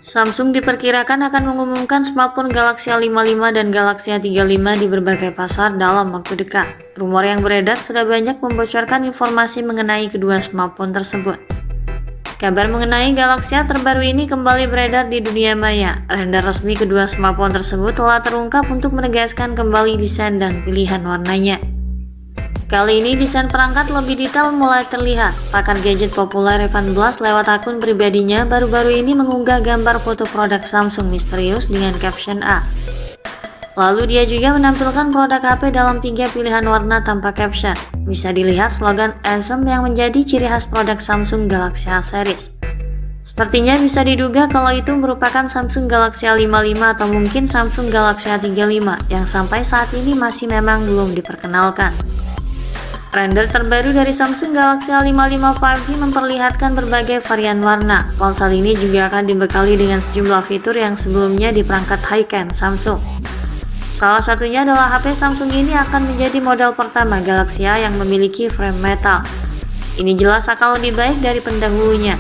Samsung diperkirakan akan mengumumkan smartphone Galaxy A55 dan Galaxy A35 di berbagai pasar dalam waktu dekat. Rumor yang beredar sudah banyak membocorkan informasi mengenai kedua smartphone tersebut. Kabar mengenai Galaxy A terbaru ini kembali beredar di dunia maya. Render resmi kedua smartphone tersebut telah terungkap untuk menegaskan kembali desain dan pilihan warnanya. Kali ini desain perangkat lebih detail mulai terlihat. Pakar gadget populer Evan Blass lewat akun pribadinya baru-baru ini mengunggah gambar foto produk Samsung misterius dengan caption A. Lalu dia juga menampilkan produk HP dalam 3 pilihan warna tanpa caption. Bisa dilihat slogan Awesome yang menjadi ciri khas produk Samsung Galaxy A series. Sepertinya bisa diduga kalau itu merupakan Samsung Galaxy A55 atau mungkin Samsung Galaxy A35 yang sampai saat ini masih memang belum diperkenalkan. Render terbaru dari Samsung Galaxy A55 5G memperlihatkan berbagai varian warna. Ponsel ini juga akan dibekali dengan sejumlah fitur yang sebelumnya di perangkat high-end Samsung. Salah satunya adalah HP Samsung ini akan menjadi model pertama Galaxy A yang memiliki frame metal. Ini jelas akan lebih baik dari pendahulunya.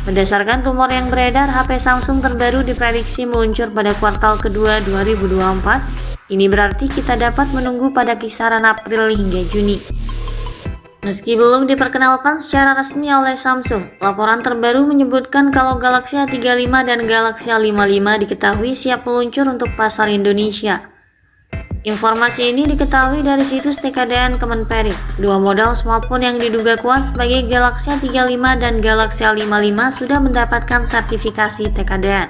Berdasarkan rumor yang beredar, HP Samsung terbaru diprediksi meluncur pada kuartal kedua 2024. Ini berarti kita dapat menunggu pada kisaran April hingga Juni. Meski belum diperkenalkan secara resmi oleh Samsung, laporan terbaru menyebutkan kalau Galaxy A35 dan Galaxy A55 diketahui siap meluncur untuk pasar Indonesia. Informasi ini diketahui dari situs TKDN Kemenperin. Dua model smartphone yang diduga kuat sebagai Galaxy A35 dan Galaxy A55 sudah mendapatkan sertifikasi TKDN.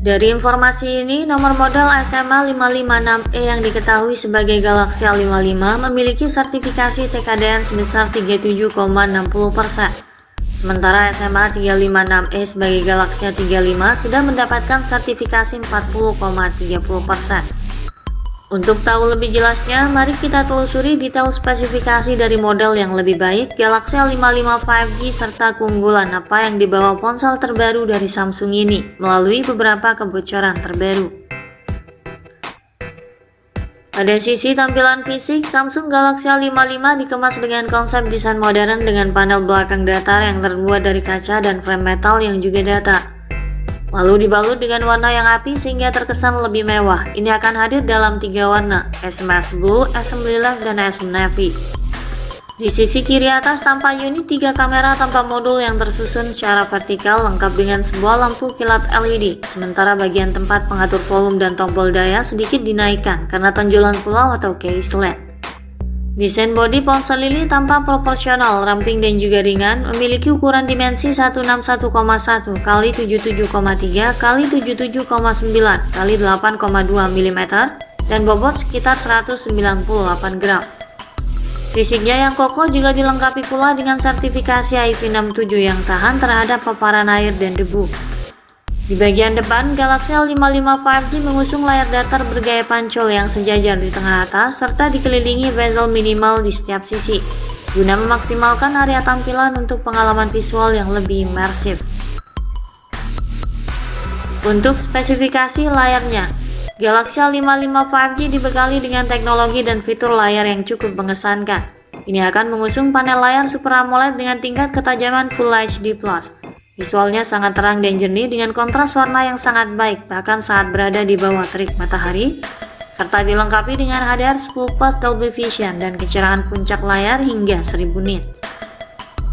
Dari informasi ini, nomor model SMA 556E yang diketahui sebagai Galaxy A55 memiliki sertifikasi TKDN sebesar 37,60%. Sementara SMA 356E sebagai Galaxy A35 sudah mendapatkan sertifikasi 40,30%. Untuk tahu lebih jelasnya, mari kita telusuri detail spesifikasi dari model yang lebih baik, Galaxy A55 5G serta keunggulan apa yang dibawa ponsel terbaru dari Samsung ini melalui beberapa kebocoran terbaru. Pada sisi tampilan fisik, Samsung Galaxy A55 dikemas dengan konsep desain modern dengan panel belakang datar yang terbuat dari kaca dan frame metal yang juga datar. Lalu dibalut dengan warna yang api sehingga terkesan lebih mewah. Ini akan hadir dalam 3 warna, SMS Blue, SM Lilac, dan SM Navy. Di sisi kiri atas tampak unit 3 kamera tanpa modul yang tersusun secara vertikal lengkap dengan sebuah lampu kilat LED. Sementara bagian tempat pengatur volume dan tombol daya sedikit dinaikkan karena tonjolan pulau atau case LED. Desain bodi ponsel ini tampak proporsional, ramping dan juga ringan, memiliki ukuran dimensi 161,1 x 77,3 x 77,9 x 8,2 mm dan bobot sekitar 198 gram. Fisiknya yang kokoh juga dilengkapi pula dengan sertifikasi IP67 yang tahan terhadap paparan air dan debu. Di bagian depan, Galaxy A55 5G mengusung layar datar bergaya pancol yang sejajar di tengah atas serta dikelilingi bezel minimal di setiap sisi, guna memaksimalkan area tampilan untuk pengalaman visual yang lebih imersif. Untuk spesifikasi layarnya, Galaxy A55 5G dibekali dengan teknologi dan fitur layar yang cukup mengesankan. Ini akan mengusung panel layar Super AMOLED dengan tingkat ketajaman Full HD+. Visualnya sangat terang dan jernih dengan kontras warna yang sangat baik bahkan saat berada di bawah terik matahari, serta dilengkapi dengan HDR10+ Dolby Vision dan kecerahan puncak layar hingga 1000 nits.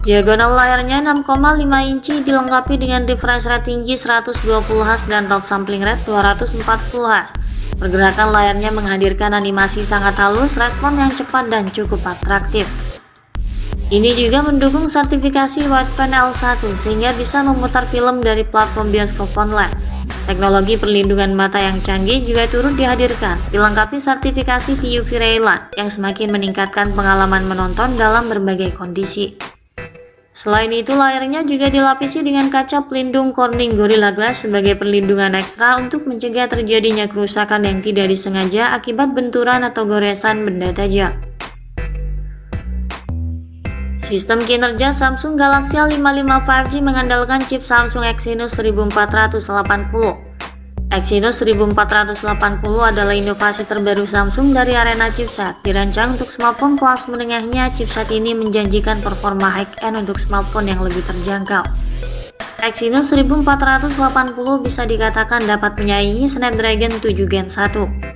Diagonal layarnya 6,5 inci dilengkapi dengan refresh rate tinggi 120Hz dan top sampling rate 240Hz. Pergerakan layarnya menghadirkan animasi sangat halus, respon yang cepat dan cukup atraktif. Ini juga mendukung sertifikasi Wideband L1 sehingga bisa memutar film dari platform bioskop online. Teknologi perlindungan mata yang canggih juga turut dihadirkan, dilengkapi sertifikasi TUV Raylan yang semakin meningkatkan pengalaman menonton dalam berbagai kondisi. Selain itu, layarnya juga dilapisi dengan kaca pelindung Corning Gorilla Glass sebagai perlindungan ekstra untuk mencegah terjadinya kerusakan yang tidak disengaja akibat benturan atau goresan benda tajam. Sistem kinerja Samsung Galaxy A55 5G mengandalkan chip Samsung Exynos 1480. Exynos 1480 adalah inovasi terbaru Samsung dari arena chipset. Dirancang untuk smartphone kelas menengahnya, chipset ini menjanjikan performa high-end untuk smartphone yang lebih terjangkau. Exynos 1480 bisa dikatakan dapat menyaingi Snapdragon 7 Gen 1.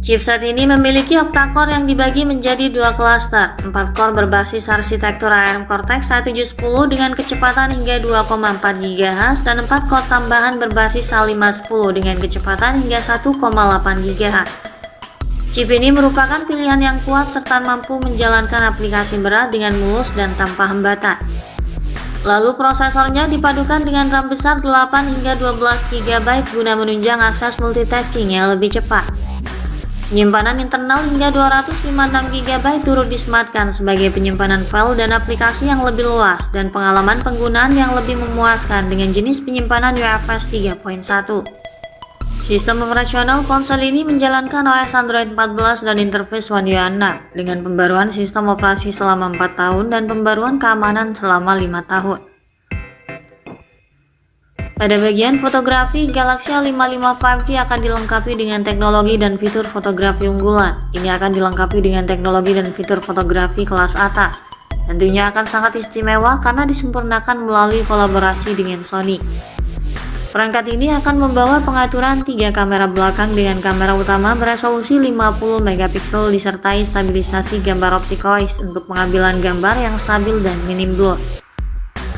Chipset ini memiliki octa-core yang dibagi menjadi dua klaster, 4 core berbasis arsitektur ARM Cortex A710 dengan kecepatan hingga 2,4 GHz dan 4 core tambahan berbasis A510 dengan kecepatan hingga 1,8 GHz. Chip ini merupakan pilihan yang kuat serta mampu menjalankan aplikasi berat dengan mulus dan tanpa hambatan. Lalu prosesornya dipadukan dengan RAM besar 8 hingga 12 GB guna menunjang akses multitasking yang lebih cepat. Penyimpanan internal hingga 256 GB turut disematkan sebagai penyimpanan file dan aplikasi yang lebih luas dan pengalaman penggunaan yang lebih memuaskan dengan jenis penyimpanan UFS 3.1. Sistem operasional ponsel ini menjalankan OS Android 14 dan interface One UI 6 dengan pembaruan sistem operasi selama 4 tahun dan pembaruan keamanan selama 5 tahun. Pada bagian fotografi, Galaxy A55 5G akan dilengkapi dengan teknologi dan fitur fotografi unggulan. Ini akan dilengkapi dengan teknologi dan fitur fotografi kelas atas. Tentunya akan sangat istimewa karena disempurnakan melalui kolaborasi dengan Sony. Perangkat ini akan membawa pengaturan 3 kamera belakang dengan kamera utama beresolusi 50 MP disertai stabilisasi gambar optikois untuk pengambilan gambar yang stabil dan minim blur.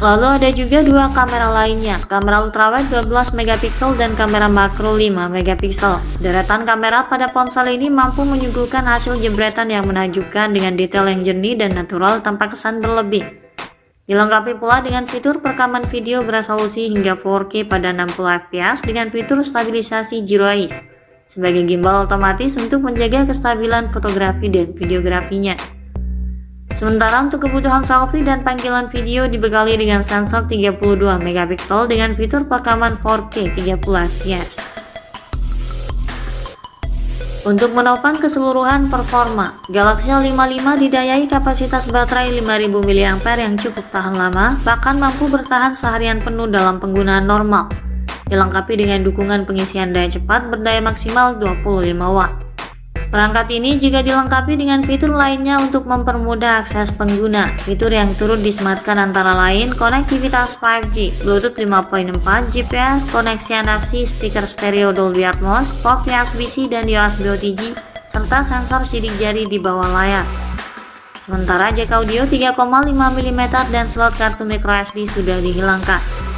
Lalu ada juga 2 kamera lainnya, kamera ultrawide 12 MP dan kamera makro 5 MP. Deretan kamera pada ponsel ini mampu menyuguhkan hasil jebretan yang menakjubkan dengan detail yang jernih dan natural tanpa kesan berlebih. Dilengkapi pula dengan fitur perekaman video beresolusi hingga 4K pada 60 fps dengan fitur stabilisasi Zero Eyes sebagai gimbal otomatis untuk menjaga kestabilan fotografi dan videografinya. Sementara untuk kebutuhan selfie dan panggilan video dibekali dengan sensor 32 MP dengan fitur perekaman 4K 30 fps. Untuk menopang keseluruhan performa, Galaxy A55 didayai kapasitas baterai 5000 mAh yang cukup tahan lama, bahkan mampu bertahan seharian penuh dalam penggunaan normal. Dilengkapi dengan dukungan pengisian daya cepat berdaya maksimal 25 Watt. Perangkat ini juga dilengkapi dengan fitur lainnya untuk mempermudah akses pengguna. Fitur yang turut disematkan antara lain konektivitas 5G, Bluetooth 5.4, GPS, koneksi NFC, speaker stereo Dolby Atmos, port USB-C dan USB OTG, serta sensor sidik jari di bawah layar. Sementara jack audio 3,5 mm dan slot kartu microSD sudah dihilangkan.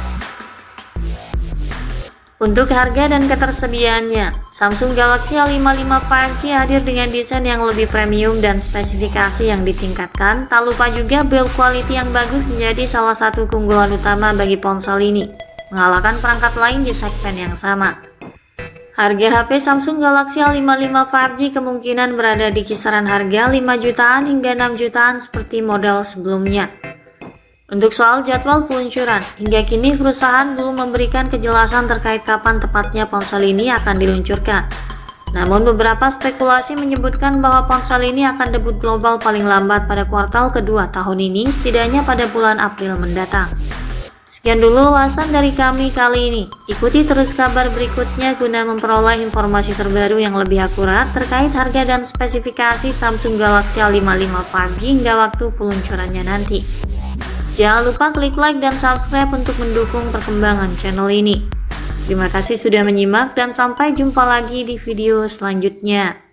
Untuk harga dan ketersediaannya, Samsung Galaxy A55 5G hadir dengan desain yang lebih premium dan spesifikasi yang ditingkatkan. Tak lupa juga build quality yang bagus menjadi salah satu keunggulan utama bagi ponsel ini, mengalahkan perangkat lain di segmen yang sama. Harga HP Samsung Galaxy A55 5G kemungkinan berada di kisaran harga 5 jutaan hingga 6 jutaan seperti model sebelumnya. Untuk soal jadwal peluncuran, hingga kini perusahaan belum memberikan kejelasan terkait kapan tepatnya ponsel ini akan diluncurkan. Namun beberapa spekulasi menyebutkan bahwa ponsel ini akan debut global paling lambat pada kuartal kedua tahun ini, setidaknya pada bulan April mendatang. Sekian dulu ulasan dari kami kali ini. Ikuti terus kabar berikutnya guna memperoleh informasi terbaru yang lebih akurat terkait harga dan spesifikasi Samsung Galaxy A55 5G hingga waktu peluncurannya nanti. Jangan lupa klik like dan subscribe untuk mendukung perkembangan channel ini. Terima kasih sudah menyimak dan sampai jumpa lagi di video selanjutnya.